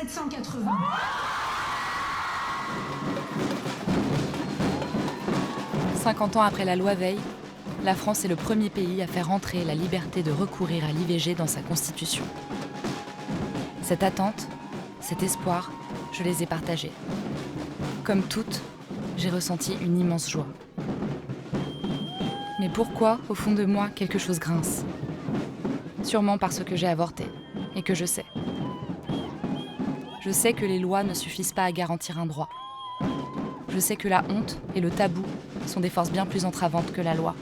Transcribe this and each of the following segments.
780. « 50 ans après la loi Veil, la France est le premier pays à faire entrer la liberté de recourir à l'IVG dans sa constitution. Cette attente, cet espoir, je les ai partagés. Comme toutes, j'ai ressenti une immense joie. Mais pourquoi, au fond de moi, quelque chose grince ? Sûrement parce que j'ai avorté, et que je sais. Je sais que les lois ne suffisent pas à garantir un droit. Je sais que la honte et le tabou sont des forces bien plus entravantes que la loi.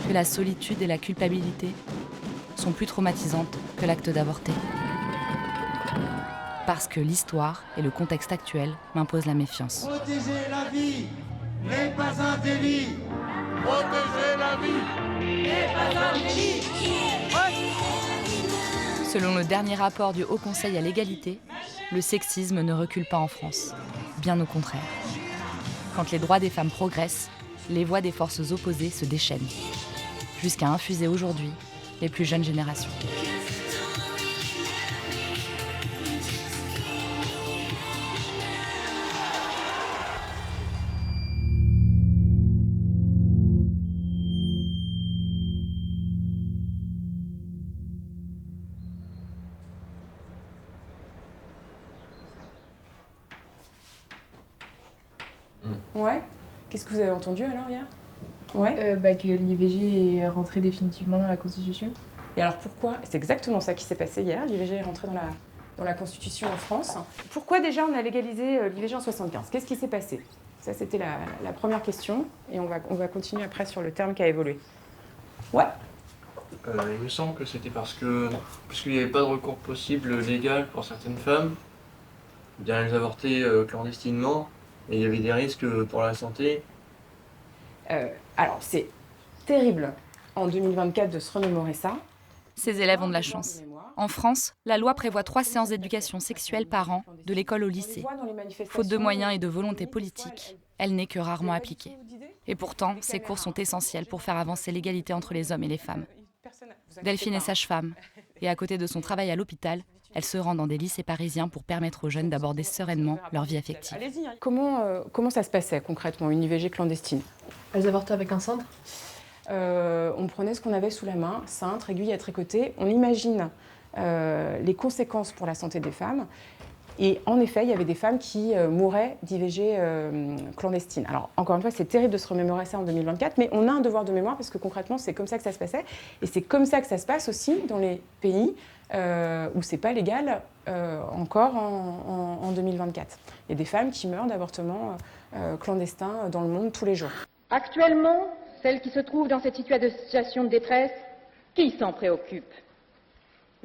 Que la solitude et la culpabilité sont plus traumatisantes que l'acte d'avorter. Parce que l'histoire et le contexte actuel m'imposent la méfiance. Protéger la vie n'est pas un délit. Protéger la vie n'est pas un délit. Selon le dernier rapport du Haut Conseil à l'égalité, le sexisme ne recule pas en France. Bien au contraire. Quand les droits des femmes progressent, les voix des forces opposées se déchaînent. Jusqu'à infuser aujourd'hui les plus jeunes générations. Ouais. Qu'est-ce que vous avez entendu alors hier ? Ouais. Que l'IVG est rentré définitivement dans la Constitution. Et alors pourquoi ? C'est exactement ça qui s'est passé hier. L'IVG est rentré dans la Constitution en France. Pourquoi déjà on a légalisé l'IVG en 75 ? Qu'est-ce qui s'est passé ? Ça c'était la première question. Et on va continuer après sur le terme qui a évolué. Ouais. Il me semble que c'était parce qu'il n'y avait pas de recours possible légal pour certaines femmes. Bien elles avortaient clandestinement. Et il y avait des risques pour la santé. Alors, c'est terrible en 2024 de se remémorer ça. Ces élèves ont de la chance. En France, la loi prévoit 3 séances d'éducation sexuelle par an, de l'école au lycée. Faute de moyens et de volonté politique, elle n'est que rarement appliquée. Et pourtant, ces cours sont essentiels pour faire avancer l'égalité entre les hommes et les femmes. Delphine est sage-femme, et à côté de son travail à l'hôpital, elle se rend dans des lycées parisiens pour permettre aux jeunes d'aborder sereinement leur vie affective. Comment ça se passait concrètement, une IVG clandestine ? Elles avortaient avec un cintre ? On prenait ce qu'on avait sous la main, cintre, aiguille à tricoter. On imagine les conséquences pour la santé des femmes. Et en effet, il y avait des femmes qui mouraient d'IVG clandestine. Alors, encore une fois, c'est terrible de se remémorer ça en 2024, mais on a un devoir de mémoire parce que concrètement, c'est comme ça que ça se passait. Et c'est comme ça que ça se passe aussi dans les pays où c'est pas légal encore en 2024. Il y a des femmes qui meurent d'avortements clandestins dans le monde tous les jours. Actuellement, celles qui se trouvent dans cette situation de détresse, qui s'en préoccupe ?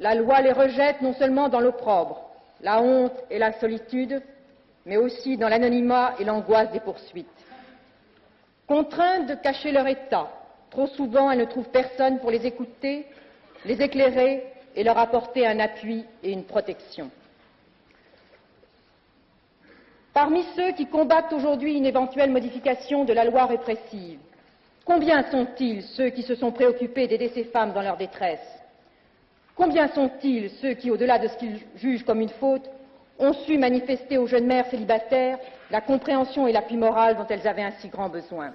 La loi les rejette non seulement dans l'opprobre, la honte et la solitude, mais aussi dans l'anonymat et l'angoisse des poursuites. Contraintes de cacher leur état, trop souvent elles ne trouvent personne pour les écouter, les éclairer et leur apporter un appui et une protection. Parmi ceux qui combattent aujourd'hui une éventuelle modification de la loi répressive, combien sont-ils ceux qui se sont préoccupés d'aider ces femmes dans leur détresse ? Combien sont-ils ceux qui, au-delà de ce qu'ils jugent comme une faute, ont su manifester aux jeunes mères célibataires la compréhension et l'appui moral dont elles avaient un si grand besoin ?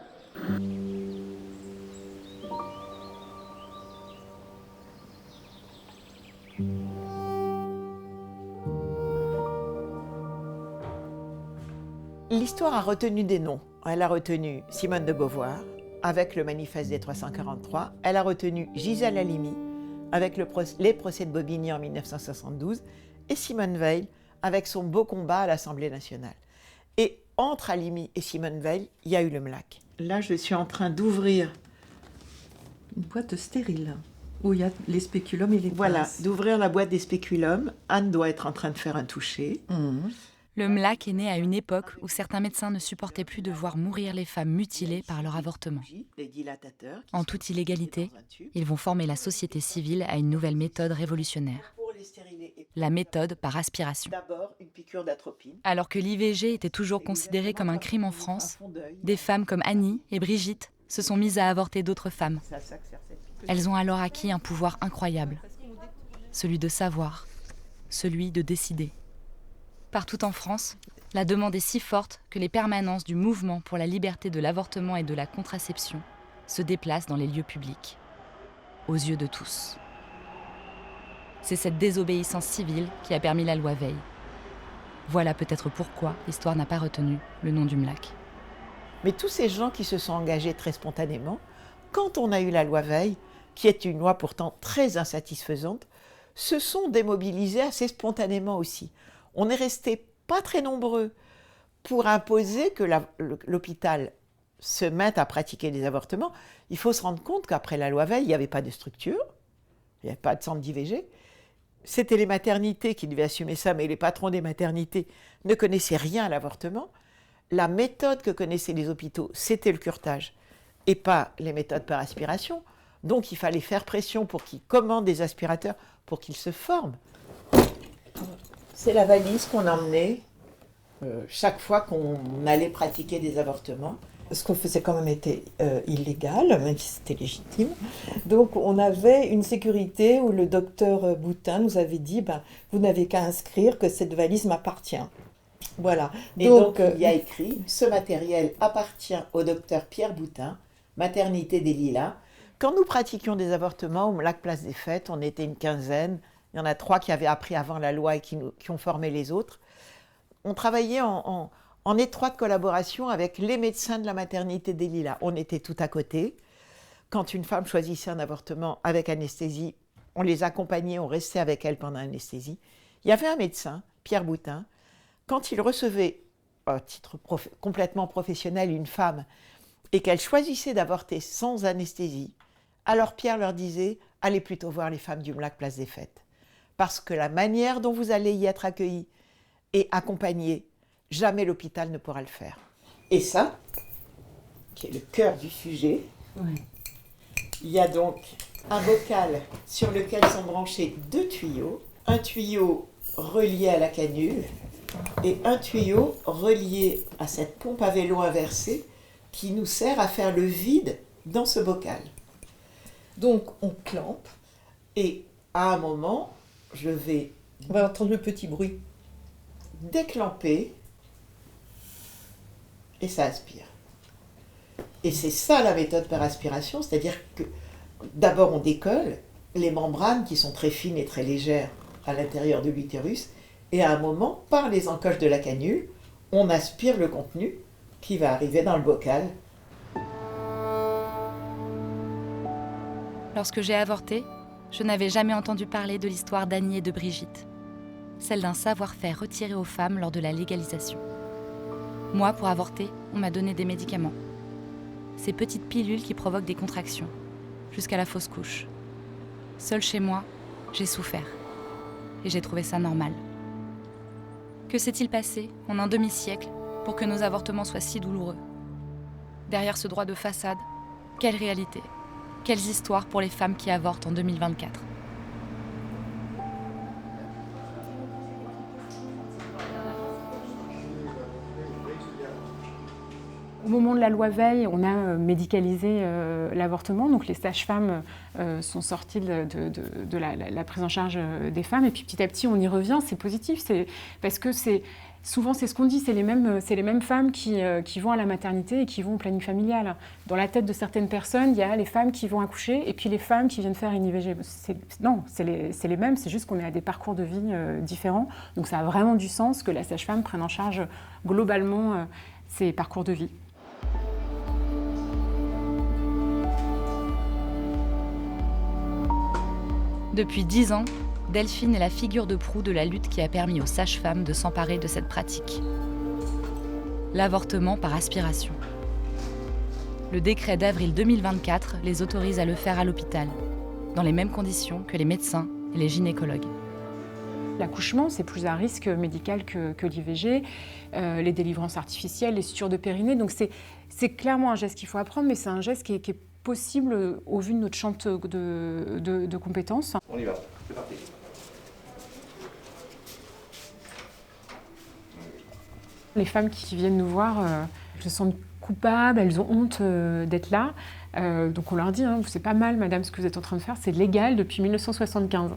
L'histoire a retenu des noms. Elle a retenu Simone de Beauvoir avec le manifeste des 343. Elle a retenu Gisèle Halimi avec les procès de Bobigny en 1972 et Simone Veil avec son beau combat à l'Assemblée nationale. Et entre Halimi et Simone Veil, il y a eu le MLAC. Là, je suis en train d'ouvrir une boîte stérile où il y a les spéculums et les pinces. Voilà, d'ouvrir la boîte des spéculums. Anne doit être en train de faire un toucher. Le MLAC est né à une époque où certains médecins ne supportaient plus de voir mourir les femmes mutilées par leur avortement. En toute illégalité, ils vont former la société civile à une nouvelle méthode révolutionnaire. La méthode par aspiration. Alors que l'IVG était toujours considérée comme un crime en France, des femmes comme Annie et Brigitte se sont mises à avorter d'autres femmes. Elles ont alors acquis un pouvoir incroyable, celui de savoir, celui de décider. Partout en France, la demande est si forte que les permanences du mouvement pour la liberté de l'avortement et de la contraception se déplacent dans les lieux publics, aux yeux de tous. C'est cette désobéissance civile qui a permis la loi Veil. Voilà peut-être pourquoi l'histoire n'a pas retenu le nom du MLAC. Mais tous ces gens qui se sont engagés très spontanément, quand on a eu la loi Veil, qui est une loi pourtant très insatisfaisante, se sont démobilisés assez spontanément aussi. On est resté pas très nombreux pour imposer que l'hôpital se mette à pratiquer des avortements. Il faut se rendre compte qu'après la loi Veil, il n'y avait pas de structure, il n'y avait pas de centre d'IVG. C'était les maternités qui devaient assumer ça, mais les patrons des maternités ne connaissaient rien à l'avortement. La méthode que connaissaient les hôpitaux, c'était le curetage et pas les méthodes par aspiration. Donc il fallait faire pression pour qu'ils commandent des aspirateurs, pour qu'ils se forment. C'est la valise qu'on emmenait chaque fois qu'on allait pratiquer des avortements. Ce qu'on faisait quand même était illégal, même si c'était légitime. Donc on avait une sécurité où le docteur Boutin nous avait dit vous n'avez qu'à inscrire que cette valise m'appartient. Voilà. Et donc il y a écrit « Ce matériel appartient au docteur Pierre Boutin, maternité des Lilas ». Quand nous pratiquions des avortements au MLAC Place des Fêtes, on était une quinzaine. Il y en a 3 qui avaient appris avant la loi et qui ont formé les autres. On travaillait en étroite collaboration avec les médecins de la maternité des Lilas. On était tout à côté. Quand une femme choisissait un avortement avec anesthésie, on les accompagnait, on restait avec elle pendant l'anesthésie. Il y avait un médecin, Pierre Boutin. Quand il recevait, à titre complètement professionnel, une femme et qu'elle choisissait d'avorter sans anesthésie, alors Pierre leur disait « Allez plutôt voir les femmes du MLAC Place des Fêtes. Parce que la manière dont vous allez y être accueillis et accompagnés, jamais l'hôpital ne pourra le faire. » Et ça, qui est le cœur du sujet, il y a donc un bocal sur lequel sont branchés 2 tuyaux. Un tuyau relié à la canule et un tuyau relié à cette pompe à vélo inversée qui nous sert à faire le vide dans ce bocal. Donc on clampe et à un moment, je vais... On va entendre le petit bruit. Déclamper et ça aspire. Et c'est ça la méthode par aspiration, c'est-à-dire que d'abord on décolle les membranes qui sont très fines et très légères à l'intérieur de l'utérus et à un moment, par les encoches de la canule, on aspire le contenu qui va arriver dans le bocal. Lorsque j'ai avorté, je n'avais jamais entendu parler de l'histoire d'Annie et de Brigitte, celle d'un savoir-faire retiré aux femmes lors de la légalisation. Moi, pour avorter, on m'a donné des médicaments. Ces petites pilules qui provoquent des contractions, jusqu'à la fausse couche. Seule chez moi, j'ai souffert. Et j'ai trouvé ça normal. Que s'est-il passé en un demi-siècle pour que nos avortements soient si douloureux? Derrière ce droit de façade, quelle réalité? Quelles histoires pour les femmes qui avortent en 2024? Au moment de la loi Veil, on a médicalisé l'avortement, donc les sages-femmes sont sorties de la prise en charge des femmes, et puis petit à petit on y revient, c'est positif, parce que souvent c'est ce qu'on dit, c'est les mêmes femmes qui vont à la maternité et qui vont au planning familial. Dans la tête de certaines personnes, il y a les femmes qui vont accoucher et puis les femmes qui viennent faire une IVG. Non, c'est les mêmes, c'est juste qu'on est à des parcours de vie différents, donc ça a vraiment du sens que la sage-femme prenne en charge globalement ces parcours de vie. Depuis 10 ans, Delphine est la figure de proue de la lutte qui a permis aux sages-femmes de s'emparer de cette pratique. L'avortement par aspiration. Le décret d'avril 2024 les autorise à le faire à l'hôpital, dans les mêmes conditions que les médecins et les gynécologues. L'accouchement, c'est plus un risque médical que l'IVG, les délivrances artificielles, les sutures de périnée. Donc c'est clairement un geste qu'il faut apprendre, mais c'est un geste qui est possible au vu de notre champ de compétences. On y va, c'est parti. Les femmes qui viennent nous voir se sentent coupables, elles ont honte d'être là. Donc on leur dit, c'est pas mal madame ce que vous êtes en train de faire, c'est légal depuis 1975.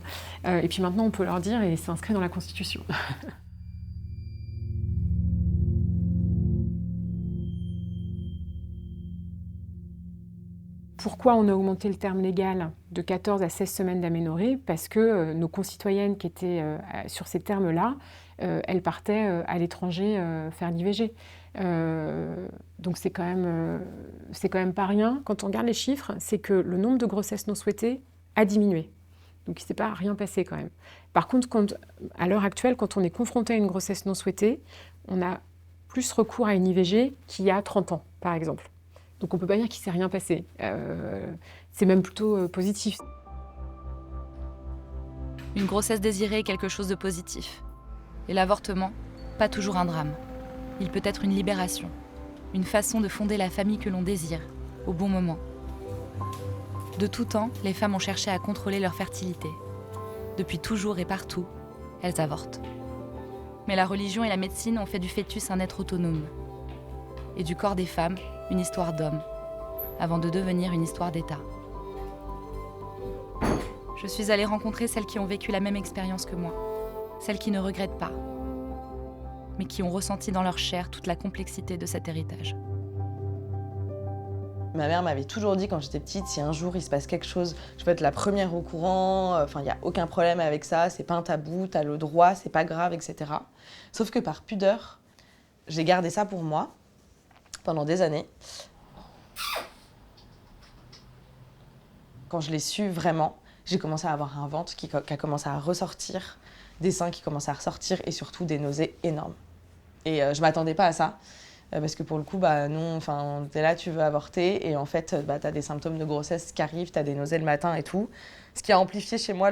Et puis maintenant on peut leur dire, et c'est inscrit dans la Constitution. Pourquoi on a augmenté le terme légal de 14 à 16 semaines d'aménorrhée? Parce que nos concitoyennes qui étaient sur ces termes-là, elles partaient à l'étranger faire l'IVG. Donc c'est quand même pas rien. Quand on regarde les chiffres, c'est que le nombre de grossesses non souhaitées a diminué. Donc il ne s'est pas rien passé quand même. Par contre, à l'heure actuelle, quand on est confronté à une grossesse non souhaitée, on a plus recours à une IVG qu'il y a 30 ans, par exemple. Donc on ne peut pas dire qu'il ne s'est rien passé. C'est même plutôt positif. Une grossesse désirée est quelque chose de positif. Et l'avortement, pas toujours un drame. Il peut être une libération, une façon de fonder la famille que l'on désire, au bon moment. De tout temps, les femmes ont cherché à contrôler leur fertilité. Depuis toujours et partout, elles avortent. Mais la religion et la médecine ont fait du fœtus un être autonome. Et du corps des femmes, une histoire d'homme, avant de devenir une histoire d'État. Je suis allée rencontrer celles qui ont vécu la même expérience que moi, celles qui ne regrettent pas, mais qui ont ressenti dans leur chair toute la complexité de cet héritage. Ma mère m'avait toujours dit quand j'étais petite, si un jour il se passe quelque chose, je veux être la première au courant, il n'y a aucun problème avec ça, c'est pas un tabou, t'as le droit, c'est pas grave, etc. Sauf que par pudeur, j'ai gardé ça pour moi pendant des années. Quand je l'ai su vraiment, j'ai commencé à avoir un ventre qui a commencé à ressortir, des seins qui commençaient à ressortir et surtout des nausées énormes. Et je m'attendais pas à ça. Parce que pour le coup, non, t'es là, tu veux avorter, et en fait, t'as des symptômes de grossesse qui arrivent, t'as des nausées le matin et tout. Ce qui a amplifié chez moi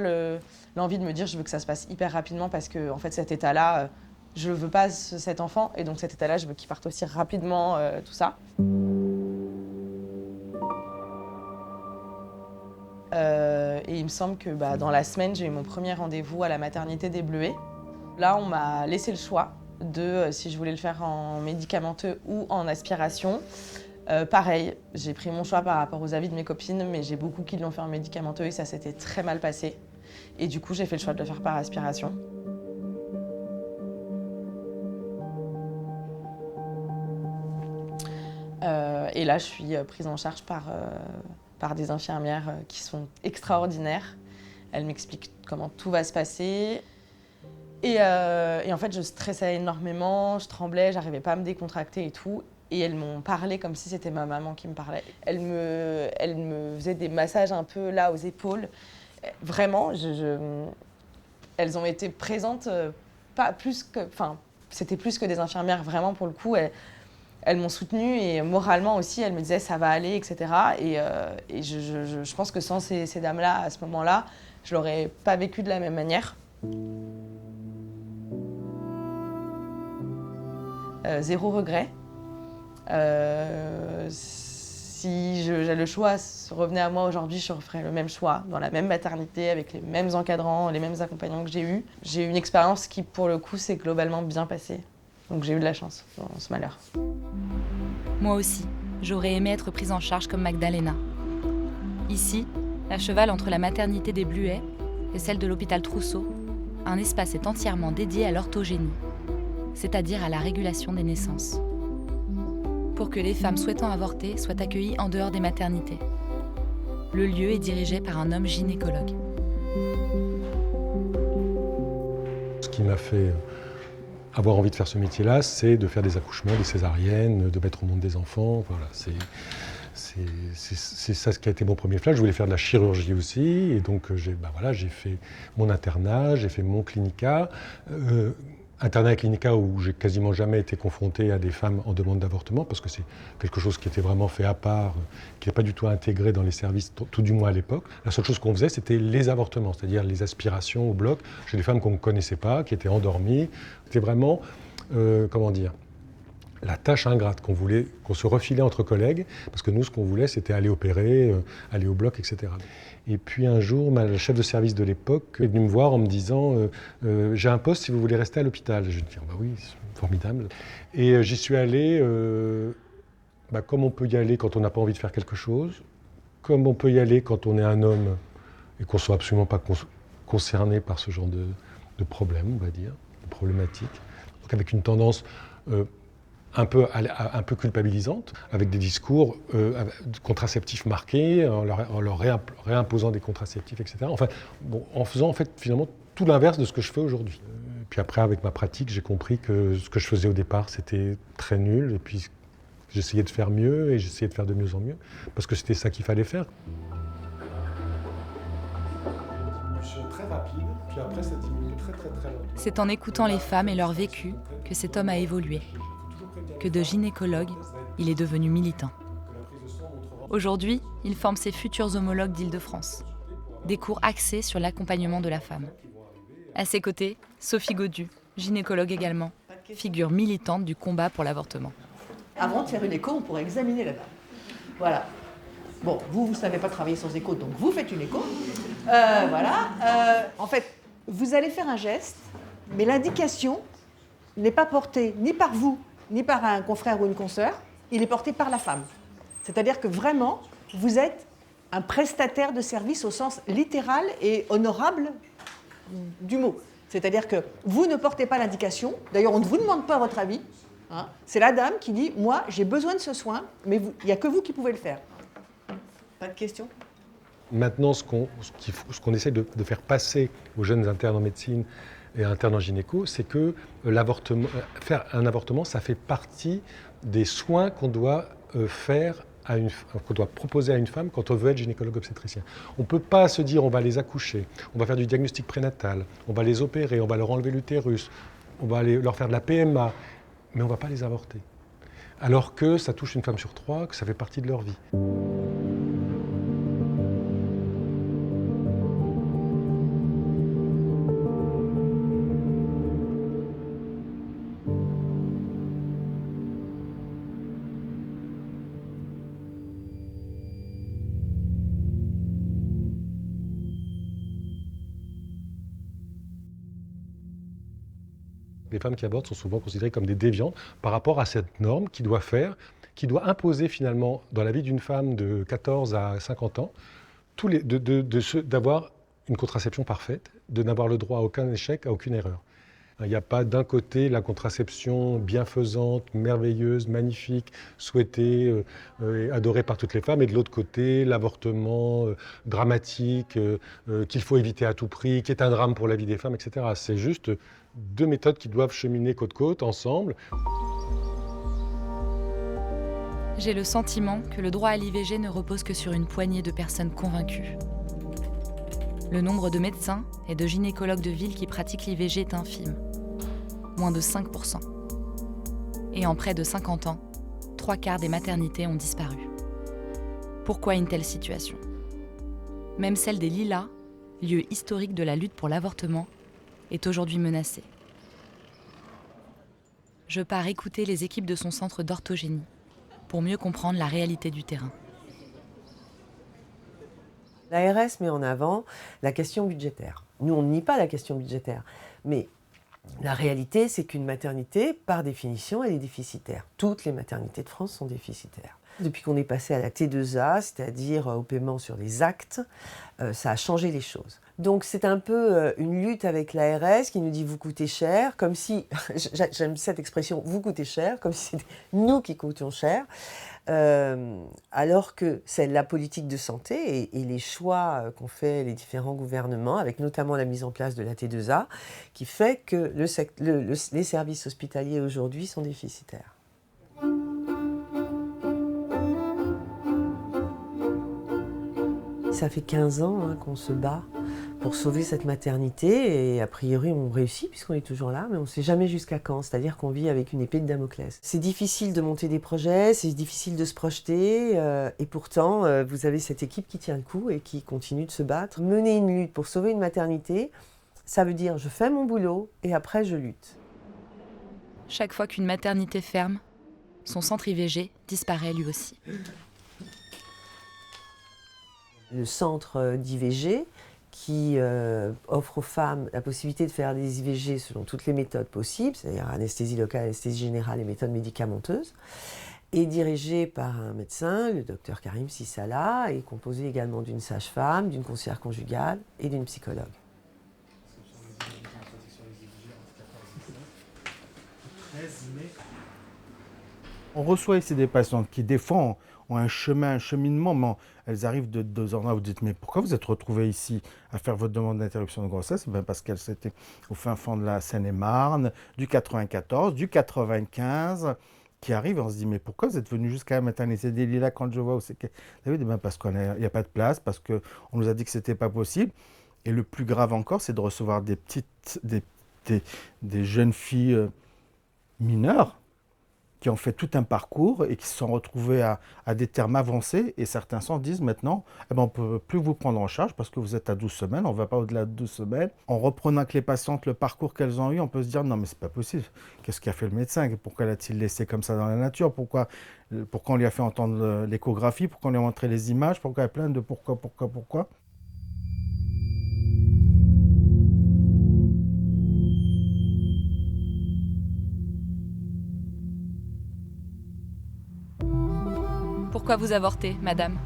l'envie de me dire, je veux que ça se passe hyper rapidement, parce que en fait, cet état-là, je veux pas cet enfant, et donc cet état-là, je veux qu'il parte aussi rapidement, tout ça. Et il me semble que dans la semaine, j'ai eu mon premier rendez-vous à la maternité des Bleuets. Là, on m'a laissé le choix de si je voulais le faire en médicamenteux ou en aspiration. Pareil, j'ai pris mon choix par rapport aux avis de mes copines, mais j'ai beaucoup qui l'ont fait en médicamenteux et ça s'était très mal passé. Et du coup, j'ai fait le choix de le faire par aspiration. Et là, je suis prise en charge par des infirmières qui sont extraordinaires. Elles m'expliquent comment tout va se passer. Et en fait, je stressais énormément, je tremblais, j'arrivais pas à me décontracter et tout. Et elles m'ont parlé comme si c'était ma maman qui me parlait. Elles me faisaient des massages un peu là aux épaules. Vraiment, elles ont été présentes, pas plus que, c'était plus que des infirmières, vraiment pour le coup. Elles m'ont soutenue et moralement aussi, elles me disaient ça va aller, etc. Et je pense que sans ces dames-là, à ce moment-là, je l'aurais pas vécu de la même manière. Zéro regret. Si j'ai le choix revenait à moi aujourd'hui, je referais le même choix, dans la même maternité, avec les mêmes encadrants, les mêmes accompagnants que j'ai eus. J'ai eu une expérience qui, pour le coup, s'est globalement bien passée. Donc j'ai eu de la chance dans ce malheur. Moi aussi, j'aurais aimé être prise en charge comme Magdalena. Ici, à cheval entre la maternité des Bleuets et celle de l'hôpital Trousseau, un espace est entièrement dédié à l'orthogénie, c'est-à-dire à la régulation des naissances, pour que les femmes souhaitant avorter soient accueillies en dehors des maternités. Le lieu est dirigé par un homme gynécologue. Ce qui m'a fait avoir envie de faire ce métier-là, c'est de faire des accouchements, des césariennes, de mettre au monde des enfants. Voilà, c'est ça ce qui a été mon premier flash. Je voulais faire de la chirurgie aussi, et donc j'ai fait mon internat, j'ai fait mon clinica. Internat et clinica où j'ai quasiment jamais été confronté à des femmes en demande d'avortement, parce que c'est quelque chose qui était vraiment fait à part, qui n'est pas du tout intégré dans les services, tout du moins à l'époque. La seule chose qu'on faisait, c'était les avortements, c'est-à-dire les aspirations au bloc chez des femmes qu'on ne connaissait pas, qui étaient endormies. C'était vraiment, la tâche ingrate qu'on se refilait entre collègues, parce que nous, ce qu'on voulait, c'était aller opérer, aller au bloc, etc. Et puis un jour, la chef de service de l'époque est venue me voir en me disant « J'ai un poste si vous voulez rester à l'hôpital ». Je lui ai dit « Oui, c'est formidable ». Et j'y suis allé, comme on peut y aller quand on n'a pas envie de faire quelque chose, comme on peut y aller quand on est un homme et qu'on ne soit absolument pas concerné par ce genre de problème, on va dire, de problématique. Donc avec une tendance un peu culpabilisantes, avec des discours contraceptifs marqués, en leur réimposant des contraceptifs, etc. Enfin, bon, en faisant en fait finalement tout l'inverse de ce que je fais aujourd'hui. Puis après, avec ma pratique, j'ai compris que ce que je faisais au départ, c'était très nul, et puis j'essayais de faire mieux, et j'essayais de faire de mieux en mieux, parce que c'était ça qu'il fallait faire. Très rapide, puis après ça diminue très lentement. C'est en écoutant les femmes et leur vécu que cet homme a évolué, que de gynécologue, il est devenu militant. Aujourd'hui, il forme ses futurs homologues d'Île-de-France. Des cours axés sur l'accompagnement de la femme. À ses côtés, Sophie Godu, gynécologue également, figure militante du combat pour l'avortement. Avant de faire une écho, on pourrait examiner la dame. Voilà. Bon, vous ne savez pas travailler sans écho, donc vous faites une écho. Voilà. En fait, vous allez faire un geste, mais l'indication n'est pas portée ni par vous, ni par un confrère ou une consoeur, il est porté par la femme. C'est-à-dire que vraiment, vous êtes un prestataire de service au sens littéral et honorable du mot. C'est-à-dire que vous ne portez pas l'indication, d'ailleurs on ne vous demande pas votre avis, hein. C'est la dame qui dit « moi j'ai besoin de ce soin, mais il n'y a que vous qui pouvez le faire ». Pas de questions ? Maintenant, ce qu'on essaie de faire passer aux jeunes internes en médecine et internes en gynéco, c'est que faire un avortement, ça fait partie des soins qu'on doit qu'on doit proposer à une femme quand on veut être gynécologue obstétricien. On ne peut pas se dire on va les accoucher, on va faire du diagnostic prénatal, on va les opérer, on va leur enlever l'utérus, on va leur faire de la PMA, mais on ne va pas les avorter. Alors que ça touche une femme sur 3, que ça fait partie de leur vie. Les femmes qui avortent sont souvent considérées comme des déviantes par rapport à cette norme qui doit imposer finalement dans la vie d'une femme de 14 à 50 ans d'avoir une contraception parfaite, de n'avoir le droit à aucun échec, à aucune erreur. Il n'y a pas d'un côté la contraception bienfaisante, merveilleuse, magnifique, souhaitée, adorée par toutes les femmes, et de l'autre côté l'avortement dramatique, qu'il faut éviter à tout prix, qui est un drame pour la vie des femmes, etc. C'est juste deux méthodes qui doivent cheminer côte à côte, ensemble. J'ai le sentiment que le droit à l'IVG ne repose que sur une poignée de personnes convaincues. Le nombre de médecins et de gynécologues de ville qui pratiquent l'IVG est infime, moins de 5%. Et en près de 50 ans, 3/4 des maternités ont disparu. Pourquoi une telle situation ? Même celle des Lilas, lieu historique de la lutte pour l'avortement, est aujourd'hui menacée. Je pars écouter les équipes de son centre d'orthogénie pour mieux comprendre la réalité du terrain. L'ARS met en avant la question budgétaire. Nous, on ne nie pas la question budgétaire, mais la réalité, c'est qu'une maternité, par définition, elle est déficitaire. Toutes les maternités de France sont déficitaires. Depuis qu'on est passé à la T2A, c'est-à-dire au paiement sur les actes, ça a changé les choses. Donc c'est un peu une lutte avec l'ARS qui nous dit « vous coûtez cher », comme si, j'aime cette expression « vous coûtez cher », comme si c'était nous qui coûtions cher, alors que c'est la politique de santé et les choix qu'ont fait les différents gouvernements, avec notamment la mise en place de la T2A, qui fait que les services hospitaliers aujourd'hui sont déficitaires. Ça fait 15 ans qu'on se bat pour sauver cette maternité et a priori on réussit puisqu'on est toujours là, mais on ne sait jamais jusqu'à quand, c'est-à-dire qu'on vit avec une épée de Damoclès. C'est difficile de monter des projets, c'est difficile de se projeter et pourtant vous avez cette équipe qui tient le coup et qui continue de se battre. Mener une lutte pour sauver une maternité, ça veut dire je fais mon boulot et après je lutte. Chaque fois qu'une maternité ferme, son centre IVG disparaît lui aussi. Le centre d'IVG qui offre aux femmes la possibilité de faire des IVG selon toutes les méthodes possibles, c'est-à-dire anesthésie locale, anesthésie générale et méthodes médicamenteuses, est dirigé par un médecin, le docteur Karim Sissala, et composé également d'une sage-femme, d'une conseillère conjugale et d'une psychologue. On reçoit ici des patientes qui, des fois, ont un cheminement, mais elles arrivent de 2 ans là, vous dites, mais pourquoi vous êtes retrouvés ici à faire votre demande d'interruption de grossesse? Ben parce qu'elles étaient au fin fond de la Seine-et-Marne, du 94, du 95, qui arrivent, on se dit, mais pourquoi vous êtes venus jusqu'à la maternité des Lilas quand je vois où c'est que... Vous savez, ben parce qu'il n'y a pas de place, parce qu'on nous a dit que ce n'était pas possible. Et le plus grave encore, c'est de recevoir des jeunes filles mineures qui ont fait tout un parcours et qui se sont retrouvées à des termes avancés. Et certains s'en disent maintenant, eh ben, on ne peut plus vous prendre en charge parce que vous êtes à 12 semaines, on ne va pas au-delà de 12 semaines. En reprenant avec les patientes le parcours qu'elles ont eu, on peut se dire, non mais c'est pas possible. Qu'est-ce qu'a fait le médecin? Pourquoi l'a-t-il laissé comme ça dans la nature? Pourquoi on lui a fait entendre l'échographie? Pourquoi on lui a montré les images? Pourquoi il y a plein de pourquoi? Pourquoi vous avortez, madame?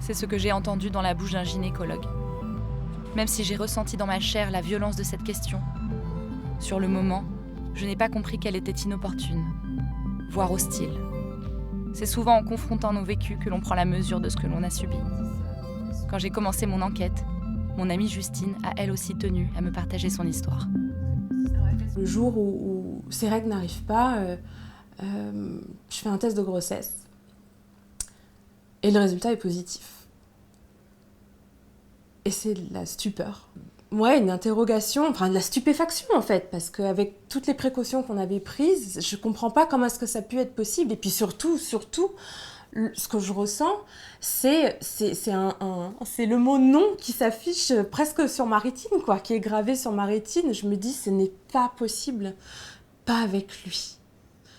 C'est ce que j'ai entendu dans la bouche d'un gynécologue. Même si j'ai ressenti dans ma chair la violence de cette question, sur le moment, je n'ai pas compris qu'elle était inopportune, voire hostile. C'est souvent en confrontant nos vécus que l'on prend la mesure de ce que l'on a subi. Quand j'ai commencé mon enquête, mon amie Justine a elle aussi tenu à me partager son histoire. Le jour où ces règles n'arrivent pas, je fais un test de grossesse. Et le résultat est positif. Et c'est de la stupeur. Ouais, une interrogation, enfin de la stupéfaction en fait, parce qu'avec toutes les précautions qu'on avait prises, je comprends pas comment est-ce que ça a pu être possible. Et puis surtout, ce que je ressens, c'est le mot non qui s'affiche presque sur ma rétine, quoi, qui est gravé sur ma rétine. Je me dis, ce n'est pas possible, pas avec lui.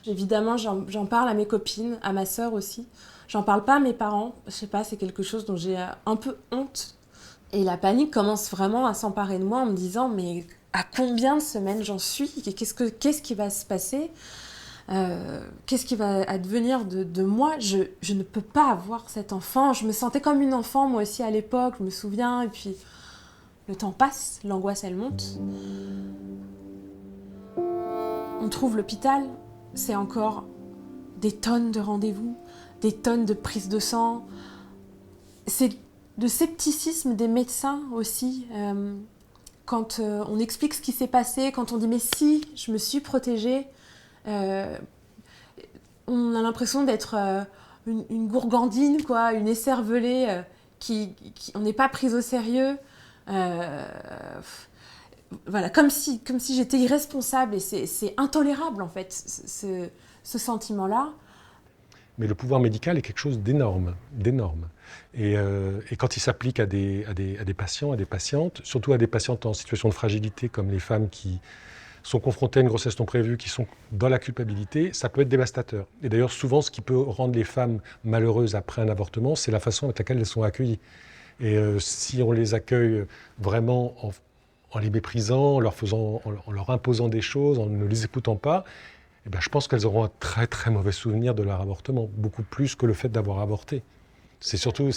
Évidemment, j'en parle à mes copines, à ma sœur aussi. J'en parle pas à mes parents, je sais pas, c'est quelque chose dont j'ai un peu honte. Et la panique commence vraiment à s'emparer de moi en me disant, mais à combien de semaines j'en suis? Qu'est-ce qui va se passer? Qu'est-ce qui va advenir de moi? Je ne peux pas avoir cet enfant. Je me sentais comme une enfant moi aussi à l'époque, je me souviens. Et puis le temps passe, l'angoisse elle monte. On trouve l'hôpital, c'est encore des tonnes de rendez-vous, des tonnes de prises de sang. C'est le scepticisme des médecins aussi. Quand on explique ce qui s'est passé, quand on dit « mais si, je me suis protégée », on a l'impression d'être une gourgandine, quoi, une écervelée on n'est pas prise au sérieux. Voilà, comme si j'étais irresponsable, et c'est intolérable en fait, ce sentiment-là. Mais le pouvoir médical est quelque chose d'énorme. Et quand il s'applique à des patients, à des patientes, surtout à des patientes en situation de fragilité, comme les femmes qui sont confrontées à une grossesse non prévue, qui sont dans la culpabilité, ça peut être dévastateur. Et d'ailleurs, souvent, ce qui peut rendre les femmes malheureuses après un avortement, c'est la façon avec laquelle elles sont accueillies. Et si on les accueille vraiment en les méprisant, en leur imposant des choses, en ne les écoutant pas, eh ben, je pense qu'elles auront un très très mauvais souvenir de leur avortement, beaucoup plus que le fait d'avoir avorté. C'est surtout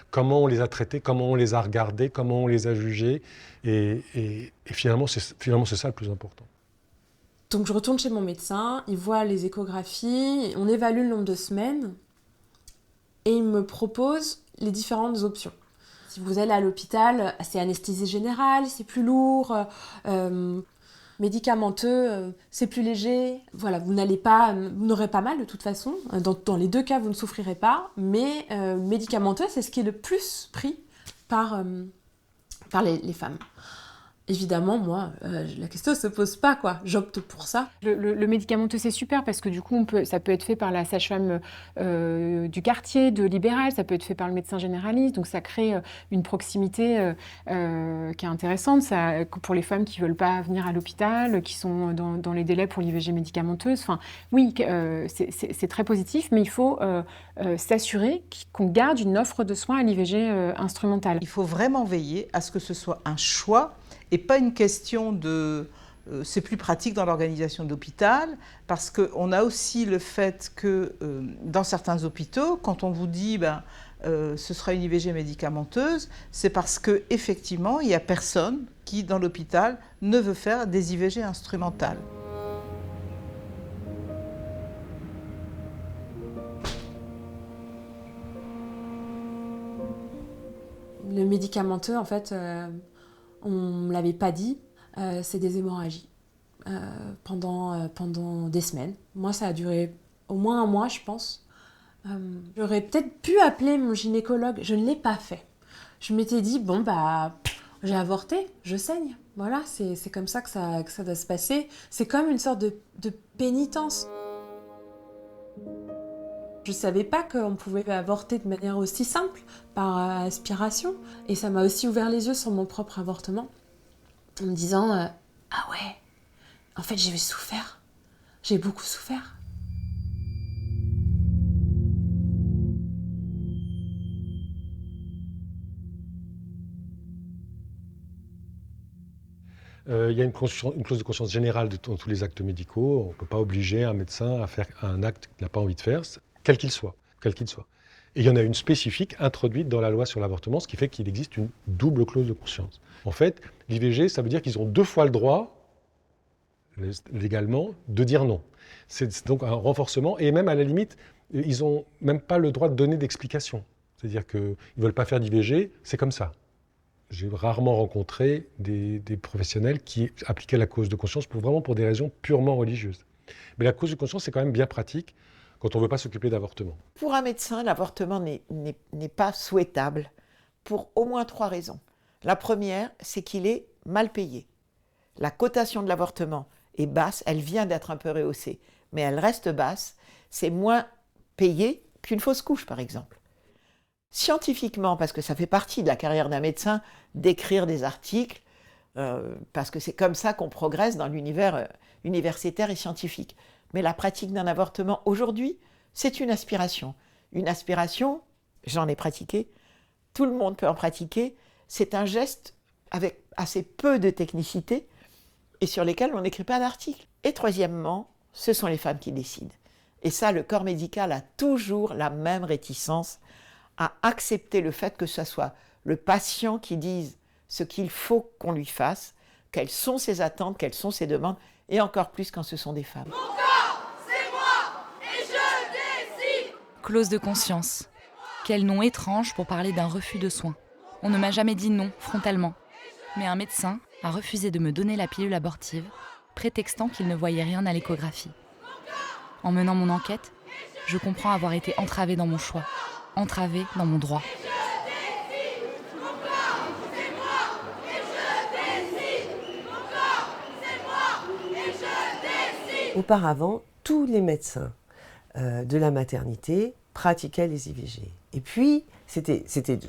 comment on les a traités, comment on les a regardés, comment on les a jugés, et finalement c'est ça le plus important. Donc je retourne chez mon médecin, il voit les échographies, on évalue le nombre de semaines, et il me propose les différentes options. Si vous allez à l'hôpital, c'est anesthésie générale, c'est plus lourd, médicamenteux, c'est plus léger. Voilà, vous n'aurez pas mal de toute façon. Dans les deux cas, vous ne souffrirez pas, mais médicamenteux, c'est ce qui est le plus pris par les femmes. Évidemment, moi, la question ne se pose pas, quoi. J'opte pour ça. Le médicamenteux, c'est super parce que du coup, ça peut être fait par la sage-femme du quartier, de Libéral, ça peut être fait par le médecin généraliste. Donc, ça crée une proximité qui est intéressante pour les femmes qui ne veulent pas venir à l'hôpital, qui sont dans les délais pour l'IVG médicamenteuse. Enfin, oui, c'est très positif, mais il faut s'assurer qu'on garde une offre de soins à l'IVG instrumentale. Il faut vraiment veiller à ce que ce soit un choix et pas une question de c'est plus pratique dans l'organisation de l'hôpital, parce qu'on a aussi le fait que dans certains hôpitaux, quand on vous dit ce sera une IVG médicamenteuse, c'est parce qu'effectivement, il n'y a personne qui, dans l'hôpital, ne veut faire des IVG instrumentales. Le médicamenteux, en fait, on ne me l'avait pas dit, c'est des hémorragies pendant des semaines. Moi, ça a duré au moins un mois, je pense. J'aurais peut-être pu appeler mon gynécologue, je ne l'ai pas fait. Je m'étais dit, bon, j'ai avorté, je saigne. Voilà, c'est comme ça que ça doit se passer. C'est comme une sorte de pénitence. Je ne savais pas qu'on pouvait avorter de manière aussi simple, par aspiration. Et ça m'a aussi ouvert les yeux sur mon propre avortement, en me disant ah ouais, en fait j'ai souffert, j'ai beaucoup souffert. Il y a une clause de conscience générale dans tous les actes médicaux. On ne peut pas obliger un médecin à faire un acte qu'il n'a pas envie de faire, quel qu'il soit. Et il y en a une spécifique introduite dans la loi sur l'avortement, ce qui fait qu'il existe une double clause de conscience. En fait, l'IVG, ça veut dire qu'ils ont 2 fois le droit, légalement, de dire non. C'est donc un renforcement, et même à la limite, ils n'ont même pas le droit de donner d'explication. C'est-à-dire qu'ils ne veulent pas faire d'IVG, c'est comme ça. J'ai rarement rencontré des professionnels qui appliquaient la clause de conscience vraiment pour des raisons purement religieuses. Mais la clause de conscience, c'est quand même bien pratique quand on ne veut pas s'occuper d'avortement. Pour un médecin, l'avortement n'est pas souhaitable pour au moins 3 raisons. La première, c'est qu'il est mal payé. La cotation de l'avortement est basse, elle vient d'être un peu rehaussée, mais elle reste basse. C'est moins payé qu'une fausse couche, par exemple. Scientifiquement, parce que ça fait partie de la carrière d'un médecin, d'écrire des articles, parce que c'est comme ça qu'on progresse dans l'univers universitaire et scientifique. Mais la pratique d'un avortement, aujourd'hui, c'est une aspiration. Une aspiration, j'en ai pratiqué, tout le monde peut en pratiquer, c'est un geste avec assez peu de technicité et sur lesquels on n'écrit pas d'article. Et troisièmement, ce sont les femmes qui décident. Et ça, le corps médical a toujours la même réticence à accepter le fait que ce soit le patient qui dise ce qu'il faut qu'on lui fasse, quelles sont ses attentes, quelles sont ses demandes, et encore plus quand ce sont des femmes. Mon corps, c'est moi, et je décide. Clause de conscience. Quel nom étrange pour parler d'un refus de soins. On ne m'a jamais dit non, frontalement. Mais un médecin a refusé de me donner la pilule abortive, prétextant qu'il ne voyait rien à l'échographie. En menant mon enquête, je comprends avoir été entravée dans mon choix, entravée dans mon droit. Auparavant, tous les médecins de la maternité pratiquaient les IVG. Et puis, c'était,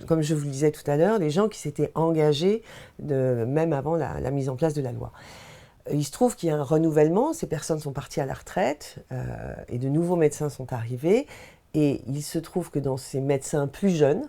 comme je vous le disais tout à l'heure, des gens qui s'étaient engagés même avant la mise en place de la loi. Il se trouve qu'il y a un renouvellement, ces personnes sont parties à la retraite et de nouveaux médecins sont arrivés. Et il se trouve que dans ces médecins plus jeunes,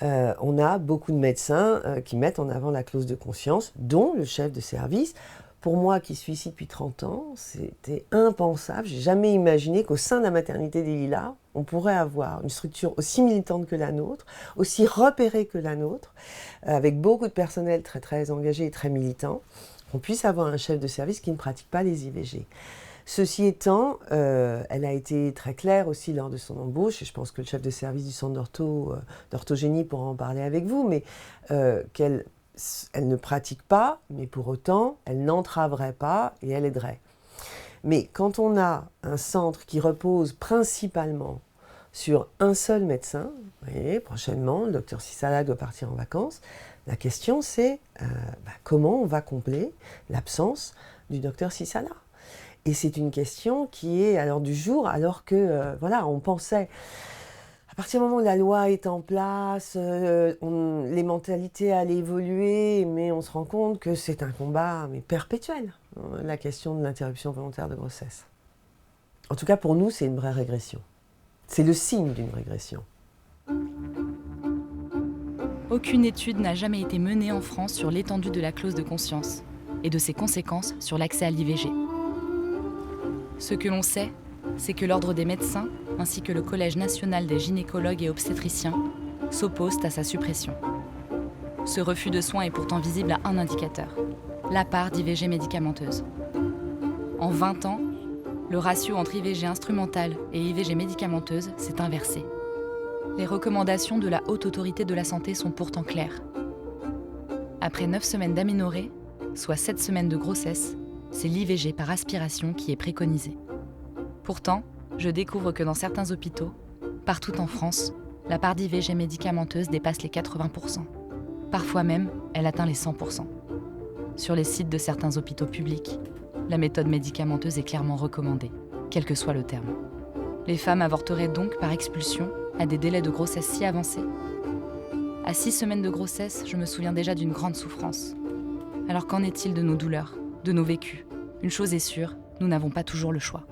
on a beaucoup de médecins qui mettent en avant la clause de conscience, dont le chef de service. Pour moi, qui suis ici depuis 30 ans, c'était impensable. Je n'ai jamais imaginé qu'au sein de la maternité des Lilas, on pourrait avoir une structure aussi militante que la nôtre, aussi repérée que la nôtre, avec beaucoup de personnel très, très engagé et très militant, qu'on puisse avoir un chef de service qui ne pratique pas les IVG. Ceci étant, elle a été très claire aussi lors de son embauche, et je pense que le chef de service du centre d'orthogénie pourra en parler avec vous, mais elle ne pratique pas, mais pour autant, elle n'entraverait pas et elle aiderait. Mais quand on a un centre qui repose principalement sur un seul médecin, vous voyez, prochainement, le docteur Sissala doit partir en vacances, la question c'est comment on va combler l'absence du docteur Sissala ? Et c'est une question qui est à l'ordre du jour, alors que, on pensait... À partir du moment où la loi est en place, les mentalités allaient évoluer, mais on se rend compte que c'est un combat perpétuel, la question de l'interruption volontaire de grossesse. En tout cas, pour nous, c'est une vraie régression. C'est le signe d'une régression. Aucune étude n'a jamais été menée en France sur l'étendue de la clause de conscience et de ses conséquences sur l'accès à l'IVG. Ce que l'on sait, c'est que l'Ordre des médecins, ainsi que le Collège national des gynécologues et obstétriciens, s'opposent à sa suppression. Ce refus de soins est pourtant visible à un indicateur, la part d'IVG médicamenteuse. En 20 ans, le ratio entre IVG instrumentale et IVG médicamenteuse s'est inversé. Les recommandations de la Haute Autorité de la Santé sont pourtant claires. Après 9 semaines d'aménorrhée, soit 7 semaines de grossesse, c'est l'IVG par aspiration qui est préconisée. Pourtant, je découvre que dans certains hôpitaux, partout en France, la part d'IVG médicamenteuse dépasse les 80%. Parfois même, elle atteint les 100%. Sur les sites de certains hôpitaux publics, la méthode médicamenteuse est clairement recommandée, quel que soit le terme. Les femmes avorteraient donc par expulsion à des délais de grossesse si avancés. À 6 semaines de grossesse, je me souviens déjà d'une grande souffrance. Alors qu'en est-il de nos douleurs, de nos vécus? Une chose est sûre, nous n'avons pas toujours le choix.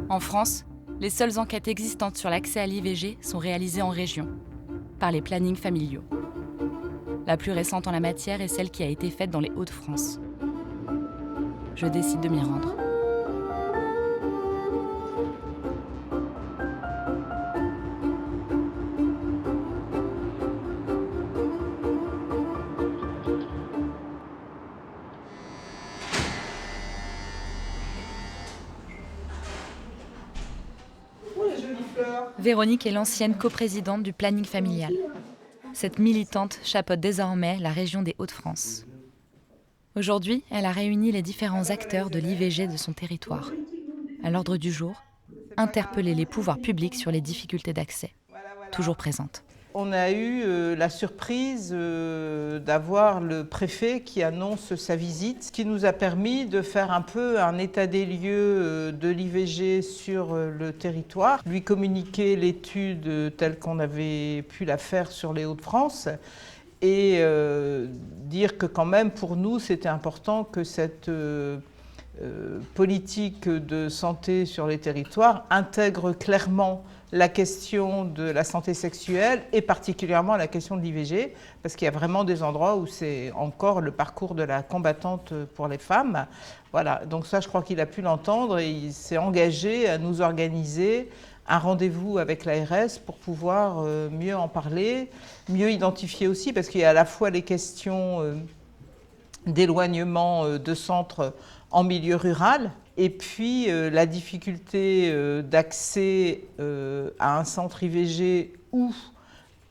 En France, les seules enquêtes existantes sur l'accès à l'IVG sont réalisées en région, par les plannings familiaux. La plus récente en la matière est celle qui a été faite dans les Hauts-de-France. Je décide de m'y rendre. Véronique est l'ancienne coprésidente du planning familial. Cette militante chapeaute désormais la région des Hauts-de-France. Aujourd'hui, elle a réuni les différents acteurs de l'IVG de son territoire. À l'ordre du jour, interpeller les pouvoirs publics sur les difficultés d'accès, toujours présentes. On a eu la surprise d'avoir le préfet qui annonce sa visite, ce qui nous a permis de faire un peu un état des lieux de l'IVG sur le territoire, lui communiquer l'étude telle qu'on avait pu la faire sur les Hauts-de-France et dire que quand même pour nous c'était important que cette politique de santé sur les territoires intègre clairement la question de la santé sexuelle et particulièrement la question de l'IVG, parce qu'il y a vraiment des endroits où c'est encore le parcours de la combattante pour les femmes. Voilà, donc ça je crois qu'il a pu l'entendre et il s'est engagé à nous organiser un rendez-vous avec l'ARS pour pouvoir mieux en parler, mieux identifier aussi, parce qu'il y a à la fois les questions d'éloignement de centres en milieu rural, et puis la difficulté d'accès à un centre IVG ou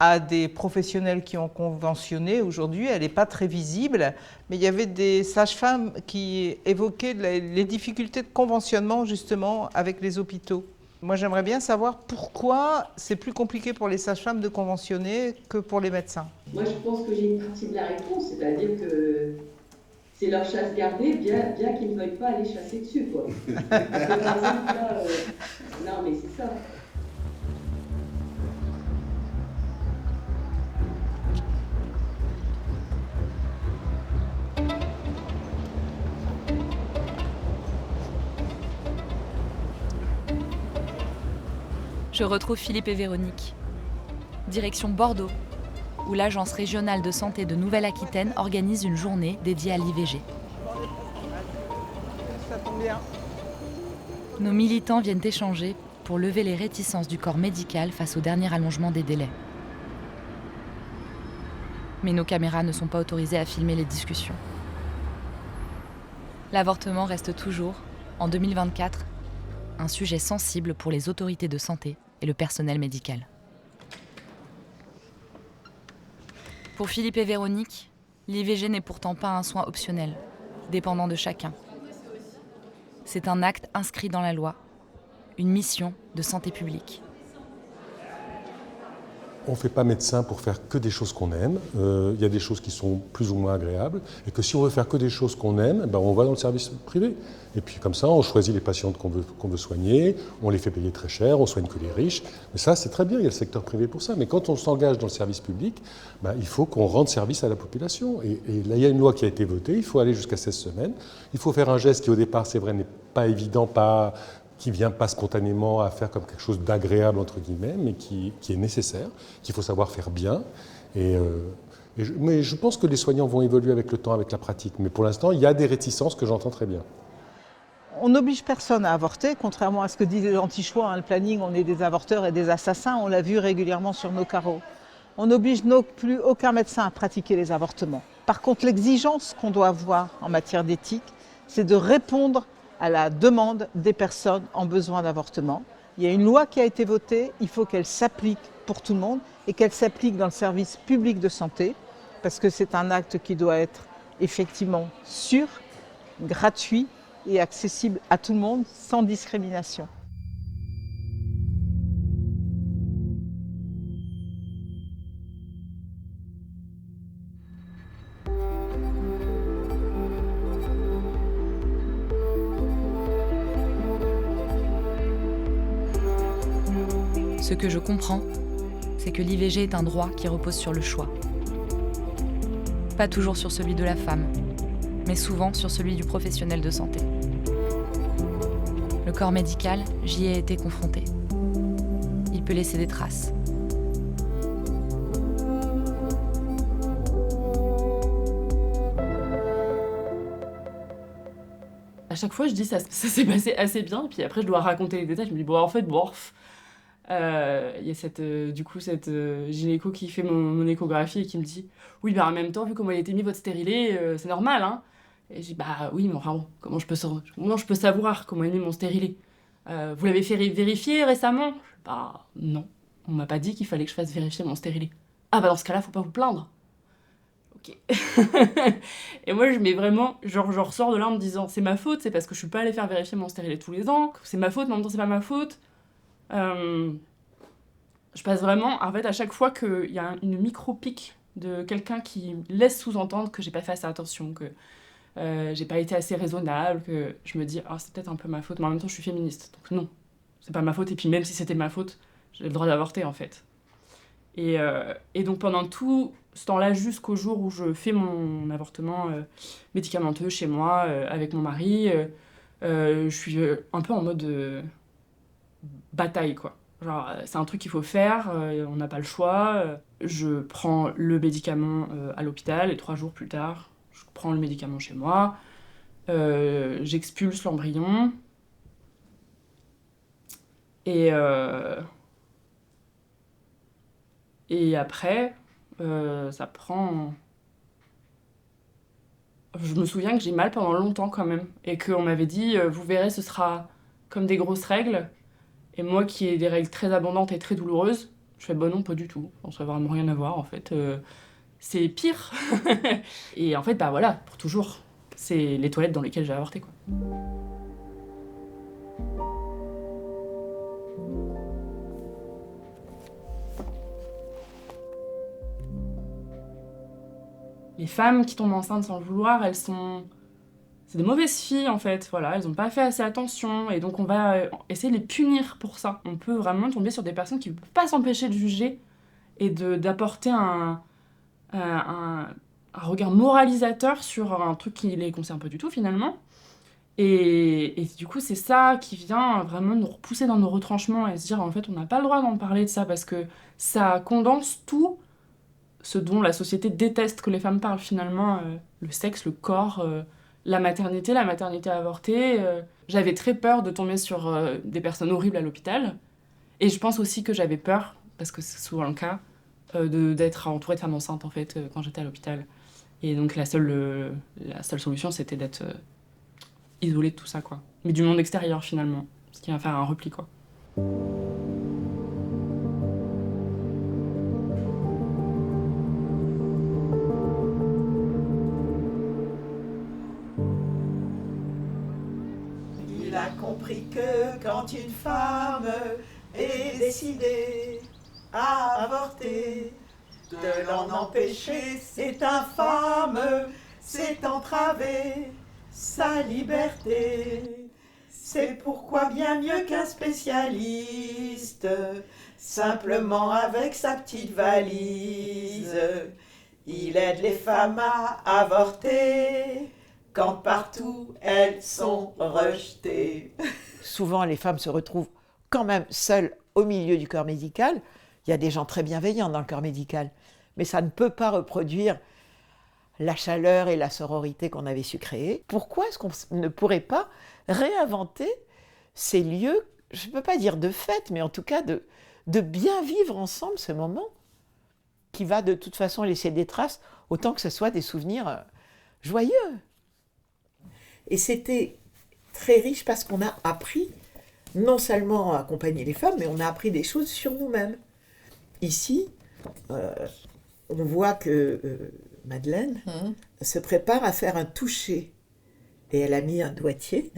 à des professionnels qui ont conventionné. Aujourd'hui, elle n'est pas très visible, mais il y avait des sages-femmes qui évoquaient les difficultés de conventionnement justement avec les hôpitaux. Moi, j'aimerais bien savoir pourquoi c'est plus compliqué pour les sages-femmes de conventionner que pour les médecins. Moi, je pense que j'ai une partie de la réponse, c'est-à-dire que c'est leur chasse gardée, bien qu'ils ne veuillent pas aller chasser dessus, quoi. Parce que, par exemple, là, non, mais c'est ça. Je retrouve Philippe et Véronique. Direction Bordeaux, où l'Agence régionale de santé de Nouvelle-Aquitaine organise une journée dédiée à l'IVG. Ça tombe bien. Nos militants viennent échanger pour lever les réticences du corps médical face au dernier allongement des délais. Mais nos caméras ne sont pas autorisées à filmer les discussions. L'avortement reste toujours, en 2024, un sujet sensible pour les autorités de santé et le personnel médical. Pour Philippe et Véronique, l'IVG n'est pourtant pas un soin optionnel, dépendant de chacun. C'est un acte inscrit dans la loi, une mission de santé publique. On ne fait pas médecin pour faire que des choses qu'on aime. Il y a des choses qui sont plus ou moins agréables. Et que si on veut faire que des choses qu'on aime, ben on va dans le service privé. Et puis comme ça, on choisit les patientes qu'on veut soigner, on les fait payer très cher, on soigne que les riches. Mais ça, c'est très bien, il y a le secteur privé pour ça. Mais quand on s'engage dans le service public, ben, il faut qu'on rende service à la population. Et là, il y a une loi qui a été votée, il faut aller jusqu'à 16 semaines. Il faut faire un geste qui, au départ, c'est vrai, n'est pas évident, qui ne vient pas spontanément à faire comme quelque chose d'agréable, entre guillemets, mais qui est nécessaire, qu'il faut savoir faire bien. Mais je pense que les soignants vont évoluer avec le temps, avec la pratique. Mais pour l'instant, il y a des réticences que j'entends très bien. On n'oblige personne à avorter, contrairement à ce que disent les anti-choix, le planning, on est des avorteurs et des assassins, on l'a vu régulièrement sur nos carreaux. On n'oblige plus aucun médecin à pratiquer les avortements. Par contre, l'exigence qu'on doit avoir en matière d'éthique, c'est de répondre à la demande des personnes en besoin d'avortement. Il y a une loi qui a été votée, il faut qu'elle s'applique pour tout le monde et qu'elle s'applique dans le service public de santé, parce que c'est un acte qui doit être effectivement sûr, gratuit et accessible à tout le monde sans discrimination. Ce que je comprends, c'est que l'IVG est un droit qui repose sur le choix. Pas toujours sur celui de la femme, mais souvent sur celui du professionnel de santé. Le corps médical, j'y ai été confronté. Il peut laisser des traces. À chaque fois, je dis ça s'est passé assez bien, et puis après, je dois raconter les détails. Je me dis, bon, en fait, borf. Il y a cette gynéco qui fait mon échographie et qui me dit « Oui, bah en même temps, vu comment il a été mis votre stérilet, c'est normal, hein ?» Et je dis « Bah oui, mais enfin bon, comment je peux savoir comment est mis mon stérilet vous l'avez fait vérifier récemment ?» Bah non, on m'a pas dit qu'il fallait que je fasse vérifier mon stérilet. « Ah bah dans ce cas-là, faut pas vous plaindre. » Ok. Et moi, je mets vraiment, je ressors de là en me disant « C'est ma faute, c'est parce que je suis pas allée faire vérifier mon stérilet tous les ans, c'est ma faute, mais en même temps, c'est pas ma faute. » Je passe vraiment, en fait, à chaque fois qu'il y a une micro-pique de quelqu'un qui laisse sous-entendre que j'ai pas fait assez attention, que j'ai pas été assez raisonnable, que je me dis, c'est peut-être un peu ma faute, mais en même temps, je suis féministe, donc non, c'est pas ma faute, et puis même si c'était ma faute, j'ai le droit d'avorter, en fait. Et donc, pendant tout ce temps-là, jusqu'au jour où je fais mon avortement médicamenteux chez moi, avec mon mari, je suis un peu en mode... bataille, quoi. Genre, c'est un truc qu'il faut faire, on n'a pas le choix. Je prends le médicament à l'hôpital et 3 jours plus tard, je prends le médicament chez moi. J'expulse l'embryon. Et après, ça prend... Je me souviens que j'ai mal pendant longtemps quand même. Et qu'on m'avait dit, vous verrez, ce sera comme des grosses règles. Et moi qui ai des règles très abondantes et très douloureuses, je fais non, pas du tout. Ça n'a vraiment rien à voir en fait. C'est pire. Et en fait, bah voilà, pour toujours, c'est les toilettes dans lesquelles j'ai avorté, quoi. Les femmes qui tombent enceintes sans le vouloir, elles sont... C'est des mauvaises filles, en fait, voilà, elles n'ont pas fait assez attention, et donc on va essayer de les punir pour ça. On peut vraiment tomber sur des personnes qui ne peuvent pas s'empêcher de juger et d'apporter un regard moralisateur sur un truc qui les concerne pas du tout, finalement. Et du coup, c'est ça qui vient vraiment nous repousser dans nos retranchements et se dire, en fait, on n'a pas le droit d'en parler de ça, parce que ça condense tout ce dont la société déteste que les femmes parlent, finalement, le sexe, le corps... la maternité avortée, j'avais très peur de tomber sur des personnes horribles à l'hôpital. Et je pense aussi que j'avais peur, parce que c'est souvent le cas, d'être entourée de femmes enceintes, en fait, quand j'étais à l'hôpital. Et donc la seule solution, c'était d'être isolée de tout ça, quoi. Mais du monde extérieur, finalement, ce qui va faire un repli, quoi. Il a compris que quand une femme est décidée à avorter, de l'en empêcher, c'est infâme, c'est entraver sa liberté. C'est pourquoi bien mieux qu'un spécialiste, simplement avec sa petite valise, il aide les femmes à avorter. Quand partout elles sont rejetées. Souvent, les femmes se retrouvent quand même seules au milieu du corps médical. Il y a des gens très bienveillants dans le corps médical, mais ça ne peut pas reproduire la chaleur et la sororité qu'on avait su créer. Pourquoi est-ce qu'on ne pourrait pas réinventer ces lieux, je ne peux pas dire de fête, mais en tout cas de bien vivre ensemble ce moment qui va de toute façon laisser des traces, autant que ce soit des souvenirs joyeux. Et c'était très riche parce qu'on a appris non seulement à accompagner les femmes, mais on a appris des choses sur nous-mêmes. Ici, on voit que Madeleine se prépare à faire un toucher. Et elle a mis un doigtier.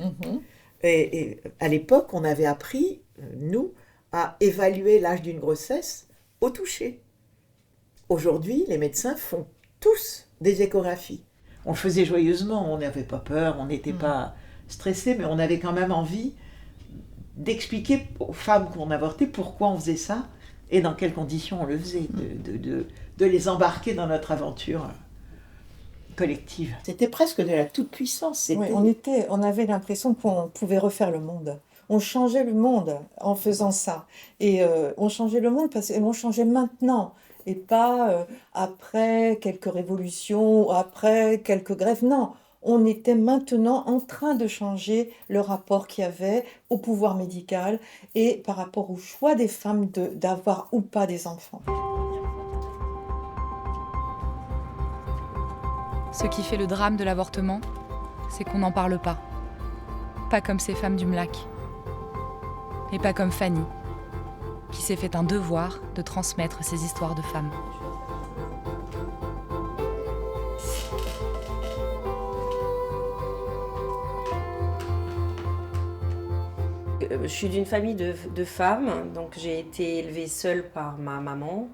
Et à l'époque, on avait appris, nous, à évaluer l'âge d'une grossesse au toucher. Aujourd'hui, les médecins font tous des échographies. On le faisait joyeusement, on n'avait pas peur, on n'était pas stressé, mais on avait quand même envie d'expliquer aux femmes qu'on avortait pourquoi on faisait ça et dans quelles conditions on le faisait, de les embarquer dans notre aventure collective. C'était presque de la toute-puissance. Oui, on avait l'impression qu'on pouvait refaire le monde. On changeait le monde en faisant ça. Et on changeait le monde parce qu'on changeait maintenant. Et pas après quelques révolutions, ou après quelques grèves. Non, on était maintenant en train de changer le rapport qu'il y avait au pouvoir médical et par rapport au choix des femmes d'avoir ou pas des enfants. Ce qui fait le drame de l'avortement, c'est qu'on n'en parle pas. Pas comme ces femmes du Mlac. Et pas comme Fanny, qui s'est fait un devoir de transmettre ces histoires de femmes. Je suis d'une famille de femmes, donc j'ai été élevée seule par ma maman.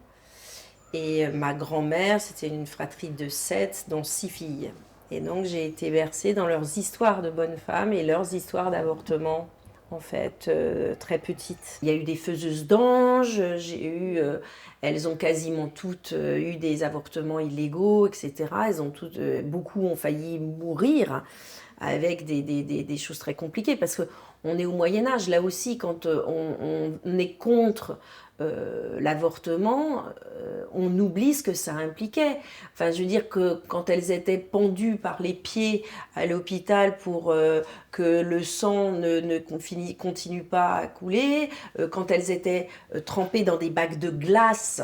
Et ma grand-mère, c'était une fratrie de 7, dont 6 filles. Et donc j'ai été bercée dans leurs histoires de bonnes femmes et leurs histoires d'avortement, en fait, très petites. Il y a eu des faiseuses d'anges, elles ont quasiment toutes eu des avortements illégaux, etc. Beaucoup ont failli mourir avec des choses très compliquées, parce qu'on est au Moyen-Âge, là aussi, quand on est contre l'avortement, on oublie ce que ça impliquait. Enfin, je veux dire que quand elles étaient pendues par les pieds à l'hôpital pour que le sang ne continue pas à couler, quand elles étaient trempées dans des bacs de glace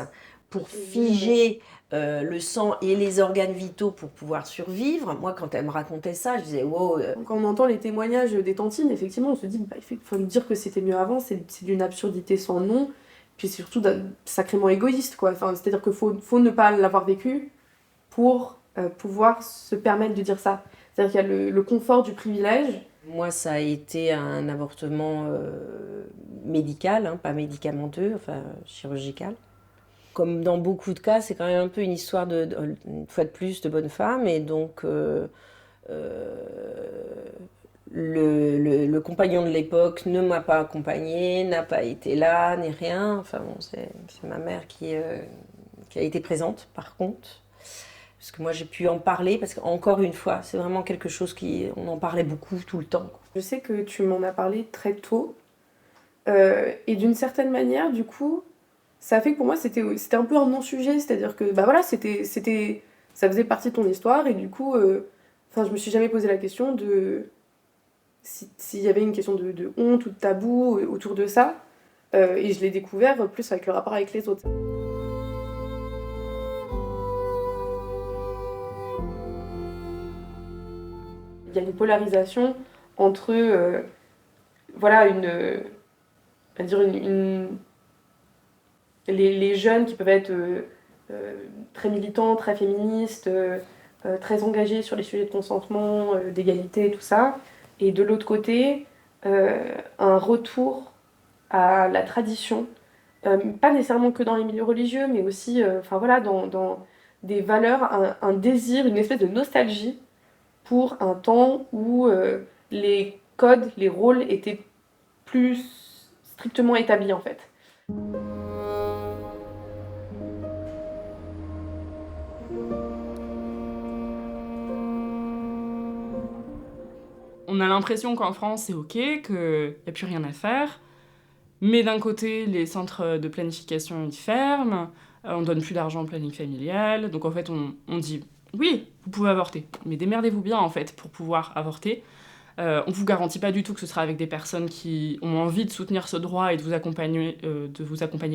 pour figer le sang et les organes vitaux pour pouvoir survivre. Moi, quand elle me racontait ça, je disais wow. Quand on entend les témoignages des tantines, effectivement, on se dit il faut me dire que c'était mieux avant, c'est d'une absurdité sans nom. Puis c'est surtout sacrément égoïste, quoi. Enfin, c'est-à-dire qu'il faut ne pas l'avoir vécu pour pouvoir se permettre de dire ça. C'est-à-dire qu'il y a le confort du privilège. Moi, ça a été un avortement médical, hein, pas médicamenteux, enfin chirurgical. Comme dans beaucoup de cas, c'est quand même un peu une histoire, une fois de plus, de bonne femme. Et donc, le compagnon de l'époque ne m'a pas accompagnée, n'a pas été là, ni rien. Enfin bon, c'est ma mère qui a été présente, par contre. Parce que moi, j'ai pu en parler, parce qu'encore une fois, c'est vraiment quelque chose on en parlait beaucoup, tout le temps. Je sais que tu m'en as parlé très tôt. Et d'une certaine manière, du coup, ça a fait que pour moi, c'était un peu un non-sujet. C'est-à-dire que, voilà, ça faisait partie de ton histoire. Et du coup, je me suis jamais posé la question de s'il y avait une question de honte ou de tabou autour de ça. Et je l'ai découvert plus avec le rapport avec les autres. Il y a une polarisation entre les jeunes qui peuvent être très militants, très féministes, très engagés sur les sujets de consentement, d'égalité, tout ça. Et de l'autre côté, un retour à la tradition, pas nécessairement que dans les milieux religieux, mais aussi dans des valeurs, un désir, une espèce de nostalgie pour un temps où les codes, les rôles étaient plus strictement établis en fait. On a l'impression qu'en France, c'est OK, qu'il n'y a plus rien à faire. Mais d'un côté, les centres de planification, ils ferment. On ne donne plus d'argent au planning familial. Donc en fait, on dit, oui, vous pouvez avorter. Mais démerdez-vous bien, en fait, pour pouvoir avorter. On ne vous garantit pas du tout que ce sera avec des personnes qui ont envie de soutenir ce droit et de vous accompagner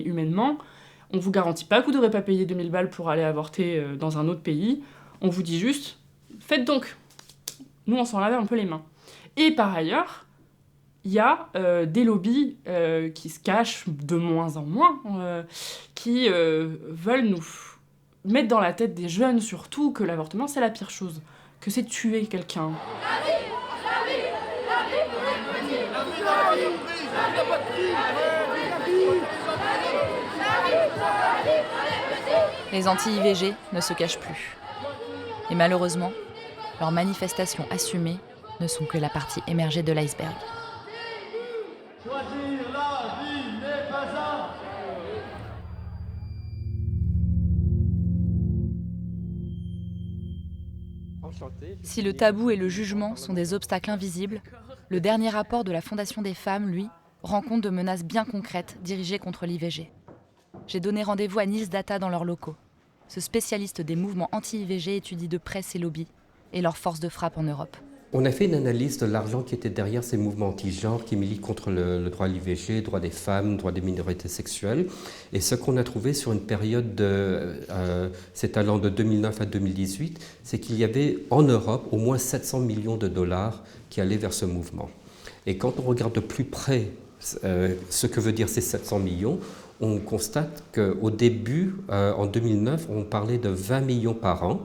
humainement. On ne vous garantit pas que vous ne devrez pas payer 2000 balles pour aller avorter dans un autre pays. On vous dit juste, faites donc. Nous, on s'en lave un peu les mains. Et par ailleurs, il y a des lobbies qui se cachent de moins en moins, qui veulent nous mettre dans la tête des jeunes surtout que l'avortement c'est la pire chose, que c'est tuer quelqu'un. Les anti-IVG ne se cachent plus. Et malheureusement, leurs manifestations assumées ne sont que la partie émergée de l'iceberg. Choisir la vie n'est pas un... Si le tabou et le jugement sont des obstacles invisibles, le dernier rapport de la Fondation des femmes, lui, rend compte de menaces bien concrètes dirigées contre l'IVG. J'ai donné rendez-vous à Nils Data dans leurs locaux. Ce spécialiste des mouvements anti-IVG étudie de près ces lobbies et leurs forces de frappe en Europe. On a fait une analyse de l'argent qui était derrière ces mouvements anti-genre qui militent contre le droit à l'IVG, droit des femmes, droit des minorités sexuelles. Et ce qu'on a trouvé sur une période c'est allant de 2009 à 2018, c'est qu'il y avait en Europe au moins 700 millions de dollars qui allaient vers ce mouvement. Et quand on regarde de plus près ce que veut dire ces 700 millions, on constate qu'au début, en 2009, on parlait de 20 millions par an.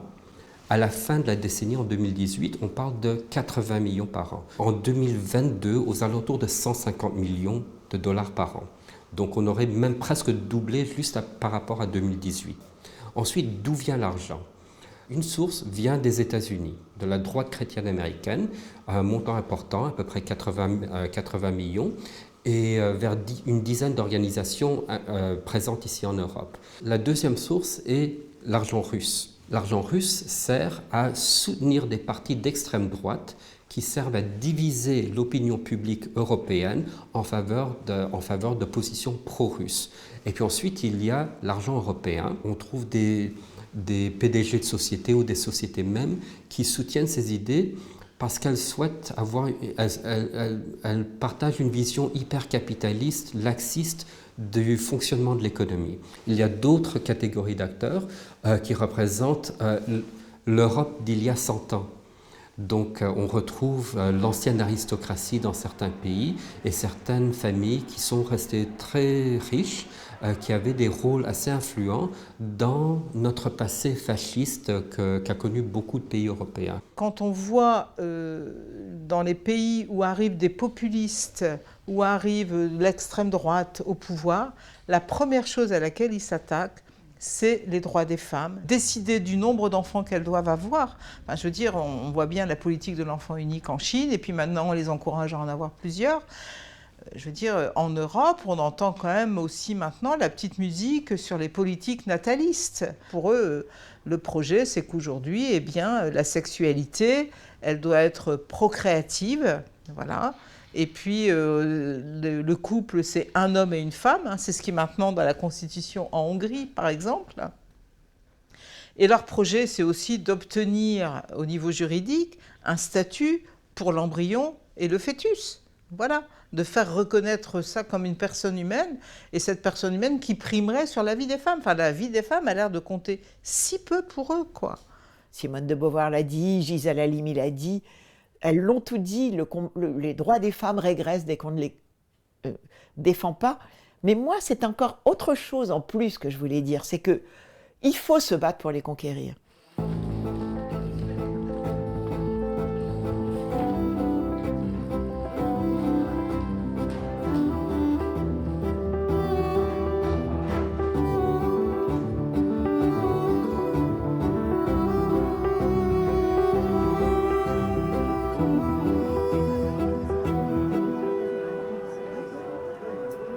À la fin de la décennie, en 2018, on parle de 80 millions par an. En 2022, aux alentours de 150 millions de dollars par an. Donc on aurait même presque doublé juste par rapport à 2018. Ensuite, d'où vient l'argent ? Une source vient des États-Unis, de la droite chrétienne américaine, un montant important, à peu près 80 millions, et vers une dizaine d'organisations présentes ici en Europe. La deuxième source est l'argent russe. L'argent russe sert à soutenir des partis d'extrême droite qui servent à diviser l'opinion publique européenne en faveur de positions pro-russes. Et puis ensuite, il y a l'argent européen. On trouve des PDG de sociétés ou des sociétés même qui soutiennent ces idées parce qu'elles souhaitent elles partagent une vision hyper-capitaliste, laxiste du fonctionnement de l'économie. Il y a d'autres catégories d'acteurs qui représentent l'Europe d'il y a 100 ans. Donc on retrouve l'ancienne aristocratie dans certains pays et certaines familles qui sont restées très riches, qui avaient des rôles assez influents dans notre passé fasciste qu'a connu beaucoup de pays européens. Quand on voit dans les pays où arrivent des populistes, où arrive l'extrême droite au pouvoir, la première chose à laquelle ils s'attaquent, c'est les droits des femmes. Décider du nombre d'enfants qu'elles doivent avoir. Enfin, je veux dire, on voit bien la politique de l'enfant unique en Chine, et puis maintenant on les encourage à en avoir plusieurs. Je veux dire, en Europe, on entend quand même aussi maintenant la petite musique sur les politiques natalistes. Pour eux, le projet, c'est qu'aujourd'hui, eh bien, la sexualité, elle doit être procréative, voilà. Et puis, le couple, c'est un homme et une femme. Hein, c'est ce qui est maintenant dans la Constitution en Hongrie, par exemple. Et leur projet, c'est aussi d'obtenir, au niveau juridique, un statut pour l'embryon et le fœtus. Voilà, de faire reconnaître ça comme une personne humaine, et cette personne humaine qui primerait sur la vie des femmes. Enfin, la vie des femmes a l'air de compter si peu pour eux, quoi. Simone de Beauvoir l'a dit, Gisèle Halimi l'a dit. Elles l'ont tout dit, les droits des femmes régressent dès qu'on ne les défend pas. Mais moi, c'est encore autre chose en plus que je voulais dire, c'est qu'il faut se battre pour les conquérir.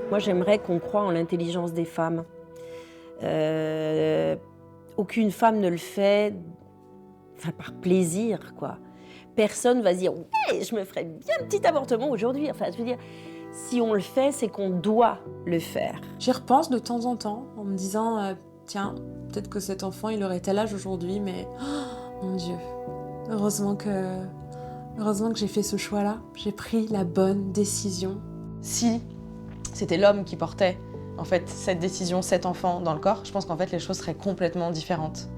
Moi, j'aimerais qu'on croie en l'intelligence des femmes. Aucune femme ne le fait par plaisir, quoi. Personne va se dire « Ouais, je me ferais bien un petit avortement aujourd'hui ». Enfin, je veux dire, si on le fait, c'est qu'on doit le faire. J'y repense de temps en temps en me disant tiens, peut-être que cet enfant, il aurait tel âge aujourd'hui, mais oh, mon Dieu, heureusement que j'ai fait ce choix-là. J'ai pris la bonne décision. Si c'était l'homme qui portait en fait cette décision, cet enfant dans le corps, je pense qu'en fait les choses seraient complètement différentes.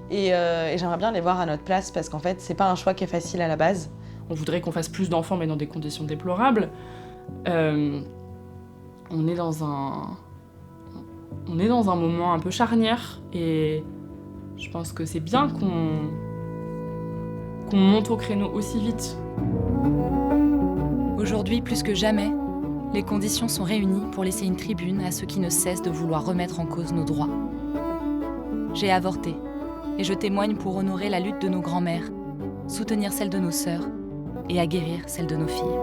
Et j'aimerais bien les voir à notre place parce qu'en fait c'est pas un choix qui est facile à la base. on voudrait qu'on fasse plus d'enfants, mais dans des conditions déplorables. On est dans un moment un peu charnière, et je pense que c'est bien qu'on monte au créneau aussi vite. Aujourd'hui, plus que jamais, les conditions sont réunies pour laisser une tribune à ceux qui ne cessent de vouloir remettre en cause nos droits. J'ai avorté, et je témoigne pour honorer la lutte de nos grands-mères, soutenir celle de nos sœurs et aguerrir celle de nos filles.